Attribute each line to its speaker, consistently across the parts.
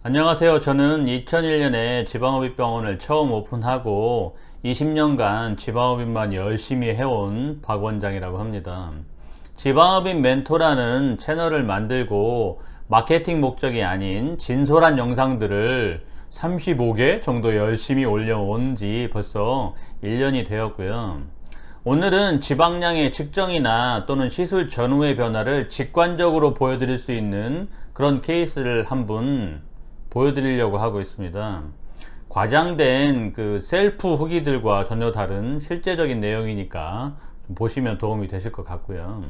Speaker 1: 안녕하세요. 저는 2001년에 지방흡입병원을 처음 오픈하고 20년간 지방흡입만 열심히 해온 박 원장이라고 합니다. 지방흡입 멘토라는 채널을 만들고 마케팅 목적이 아닌 진솔한 영상들을 35개 정도 열심히 올려온 지 벌써 1년이 되었고요. 오늘은 지방량의 측정이나 또는 시술 전후의 변화를 직관적으로 보여드릴 수 있는 그런 케이스를 한번 보여드리려고 하고 있습니다. 과장된 그 셀프 후기들과 전혀 다른 실제적인 내용이니까 좀 보시면 도움이 되실 것 같고요.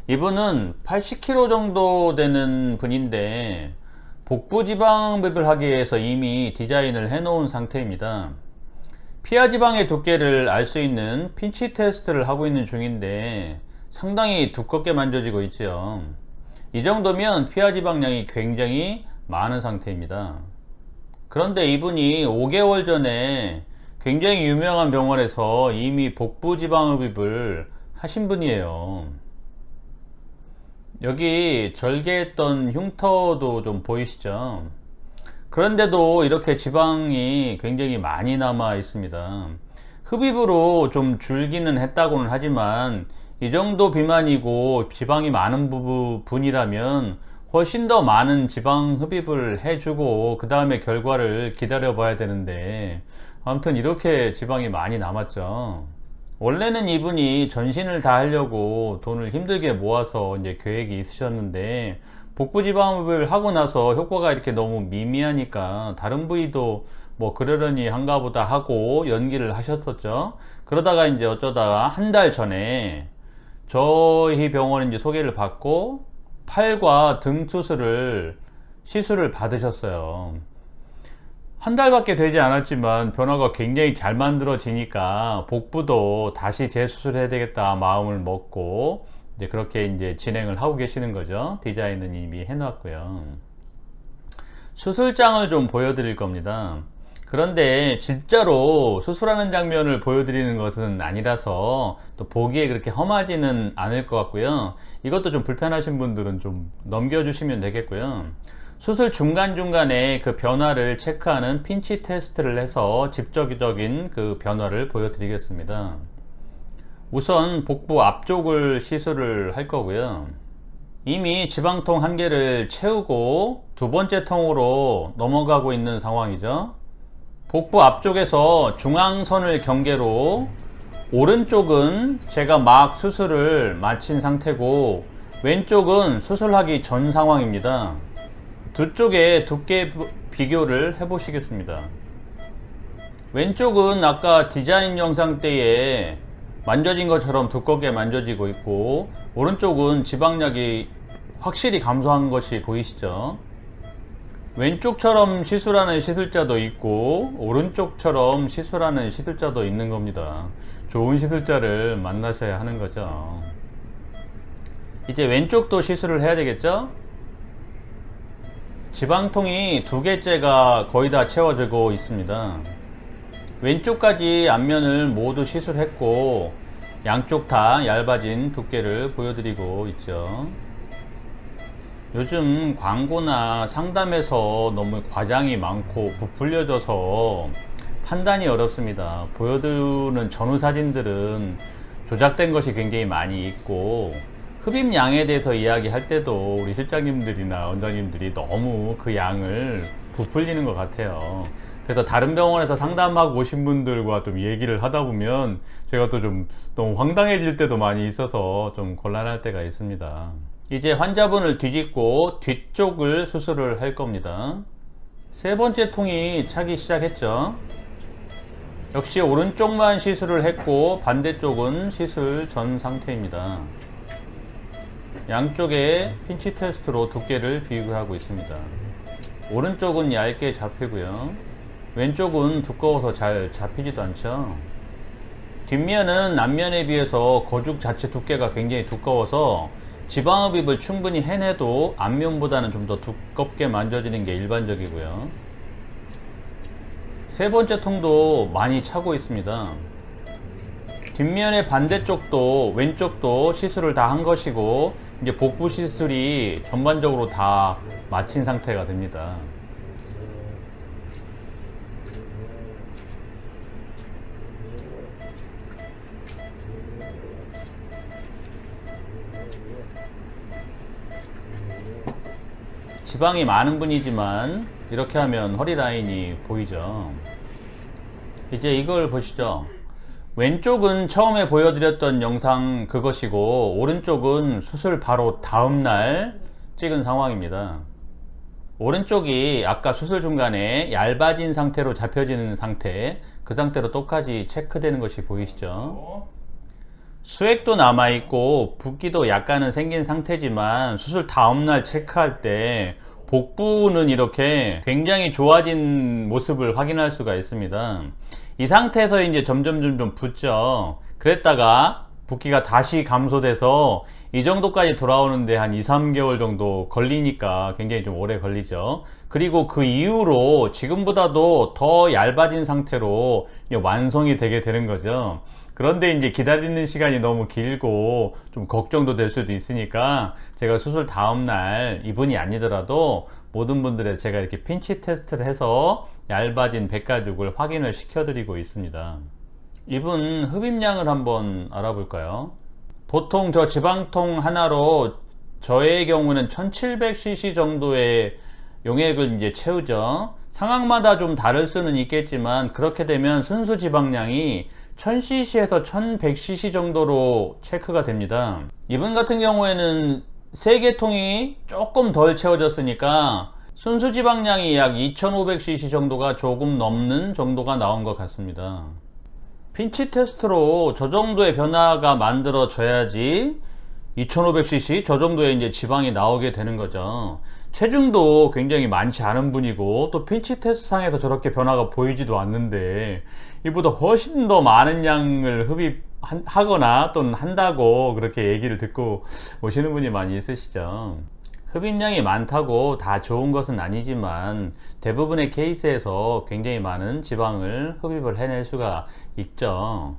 Speaker 1: 이분은 80kg 정도 되는 분인데 복부 지방흡입을 하기 위해서 이미 디자인을 해 놓은 상태입니다. 피하 지방의 두께를 알 수 있는 핀치 테스트를 하고 있는 중인데 상당히 두껍게 만져지고 있죠. 이 정도면 피하 지방량이 굉장히 많은 상태입니다. 그런데 이분이 5개월 전에 굉장히 유명한 병원에서 이미 복부 지방흡입을 하신 분이에요. 여기 절개했던 흉터도 좀 보이시죠? 그런데도 이렇게 지방이 굉장히 많이 남아 있습니다. 흡입으로 좀 줄기는 했다고는 하지만 이 정도 비만이고 지방이 많은 분이라면 훨씬 더 많은 지방 흡입을 해주고 그 다음에 결과를 기다려 봐야 되는데 아무튼 이렇게 지방이 많이 남았죠. 원래는 이분이 전신을 다 하려고 돈을 힘들게 모아서 이제 계획이 있으셨는데 복부 지방 흡입을 하고 나서 효과가 이렇게 너무 미미하니까 다른 부위도 뭐 그러려니 한가 보다 하고 연기를 하셨었죠. 그러다가 이제 어쩌다가 한 달 전에 저희 병원에 이제 소개를 받고 팔과 등 시술을 받으셨어요. 한 달밖에 되지 않았지만 변화가 굉장히 잘 만들어지니까 복부도 다시 재수술해야 되겠다 마음을 먹고 이제 그렇게 이제 진행을 하고 계시는 거죠. 디자인은 이미 해놨고요. 수술장을 좀 보여드릴 겁니다. 그런데 진짜로 수술하는 장면을 보여드리는 것은 아니라서 또 보기에 그렇게 험하지는 않을 것 같고요. 이것도 좀 불편하신 분들은 좀 넘겨주시면 되겠고요. 수술 중간중간에 그 변화를 체크하는 핀치 테스트를 해서 직접적인 그 변화를 보여드리겠습니다. 우선 복부 앞쪽을 시술을 할 거고요. 이미 지방통 한 개를 채우고 두 번째 통으로 넘어가고 있는 상황이죠. 복부 앞쪽에서 중앙선을 경계로 오른쪽은 제가 막 수술을 마친 상태고 왼쪽은 수술하기 전 상황입니다. 두 쪽의 두께 비교를 해 보시겠습니다. 왼쪽은 아까 디자인 영상 때에 만져진 것처럼 두껍게 만져지고 있고 오른쪽은 지방량이 확실히 감소한 것이 보이시죠? 왼쪽처럼 시술하는 시술자도 있고 오른쪽처럼 시술하는 시술자도 있는 겁니다. 좋은 시술자를 만나셔야 하는 거죠. 이제 왼쪽도 시술을 해야 되겠죠? 지방통이 두 개째가 거의 다 채워지고 있습니다. 왼쪽까지 앞면을 모두 시술했고 양쪽 다 얇아진 두께를 보여드리고 있죠. 요즘 광고나 상담에서 너무 과장이 많고 부풀려져서 판단이 어렵습니다. 보여드리는 전후 사진들은 조작된 것이 굉장히 많이 있고 흡입량에 대해서 이야기할 때도 우리 실장님들이나 원장님들이 너무 그 양을 부풀리는 것 같아요. 그래서 다른 병원에서 상담하고 오신 분들과 좀 얘기를 하다 보면 제가 또 좀 너무 황당해질 때도 많이 있어서 좀 곤란할 때가 있습니다. 이제 환자분을 뒤집고 뒤쪽을 수술을 할 겁니다. 세 번째 통이 차기 시작했죠. 역시 오른쪽만 시술을 했고 반대쪽은 시술 전 상태입니다. 양쪽에 핀치 테스트로 두께를 비교하고 있습니다. 오른쪽은 얇게 잡히고요. 왼쪽은 두꺼워서 잘 잡히지도 않죠. 뒷면은 앞면에 비해서 거죽 자체 두께가 굉장히 두꺼워서 지방흡입을 충분히 해내도 앞면보다는 좀 더 두껍게 만져지는 게 일반적이고요. 세 번째 통도 많이 차고 있습니다. 뒷면의 반대쪽도 왼쪽도 시술을 다 한 것이고 이제 복부 시술이 전반적으로 다 마친 상태가 됩니다. 지방이 많은 분이지만 이렇게 하면 허리 라인이 보이죠. 이제 이걸 보시죠. 왼쪽은 처음에 보여드렸던 영상 그것이고, 오른쪽은 수술 바로 다음날 찍은 상황입니다. 오른쪽이 아까 수술 중간에 얇아진 상태로 잡혀지는 상태, 그 상태로 똑같이 체크되는 것이 보이시죠? 수액도 남아있고 붓기도 약간은 생긴 상태지만 수술 다음날 체크할 때 복부는 이렇게 굉장히 좋아진 모습을 확인할 수가 있습니다. 이 상태에서 이제 점점 붓죠. 그랬다가 붓기가 다시 감소돼서 이 정도까지 돌아오는데 한 2~3개월 정도 걸리니까 굉장히 좀 오래 걸리죠. 그리고 그 이후로 지금보다도 더 얇아진 상태로 완성이 되게 되는 거죠. 그런데 이제 기다리는 시간이 너무 길고 좀 걱정도 될 수도 있으니까 제가 수술 다음날 이분이 아니더라도 모든 분들의 제가 이렇게 핀치 테스트를 해서 얇아진 백가죽을 확인을 시켜드리고 있습니다. 이분 흡입량을 한번 알아볼까요? 보통 저 지방통 하나로 저의 경우는 1700cc 정도의 용액을 이제 채우죠. 상황마다 좀 다를 수는 있겠지만 그렇게 되면 순수 지방량이 1000cc에서 1100cc 정도로 체크가 됩니다. 이분 같은 경우에는 3개 통이 조금 덜 채워졌으니까 순수 지방량이 약 2500cc 정도가 조금 넘는 정도가 나온 것 같습니다. 핀치 테스트로 저 정도의 변화가 만들어져야지 2500cc 저 정도의 이제 지방이 나오게 되는 거죠. 체중도 굉장히 많지 않은 분이고 또 핀치 테스트 상에서 저렇게 변화가 보이지도 않는데 이보다 훨씬 더 많은 양을 흡입하거나 또는 한다고 그렇게 얘기를 듣고 오시는 분이 많이 있으시죠. 흡입량이 많다고 다 좋은 것은 아니지만 대부분의 케이스에서 굉장히 많은 지방을 흡입을 해낼 수가 있죠.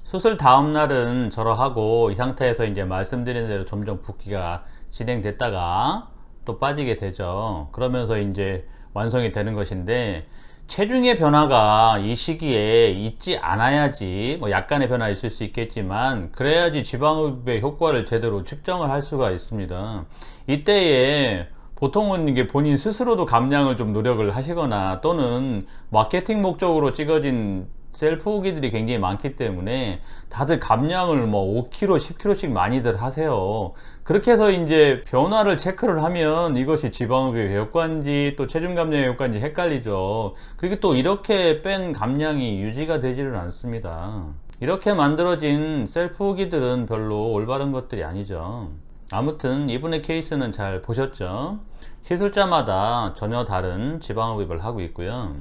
Speaker 1: 수술 다음 날은 저러하고 이 상태에서 이제 말씀드린 대로 점점 붓기가 진행됐다가 또 빠지게 되죠. 그러면서 이제 완성이 되는 것인데 체중의 변화가 이 시기에 있지 않아야지 뭐 약간의 변화 있을 수 있겠지만 그래야지 지방흡입의 효과를 제대로 측정을 할 수가 있습니다. 이때에 보통은 이게 본인 스스로도 감량을 좀 노력을 하시거나 또는 마케팅 목적으로 찍어진 셀프 후기들이 굉장히 많기 때문에 다들 감량을 뭐 5kg, 10kg씩 많이들 하세요. 그렇게 해서 이제 변화를 체크를 하면 이것이 지방흡입의 효과인지 또 체중 감량의 효과인지 헷갈리죠. 그리고 또 이렇게 뺀 감량이 유지가 되지를 않습니다. 이렇게 만들어진 셀프 후기들은 별로 올바른 것들이 아니죠. 아무튼 이분의 케이스는 잘 보셨죠? 시술자마다 전혀 다른 지방흡입을 하고 있고요.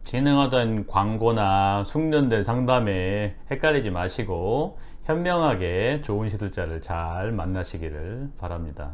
Speaker 1: 진행하던 광고나 숙련된 상담에 헷갈리지 마시고 현명하게 좋은 시술자를 잘 만나시기를 바랍니다.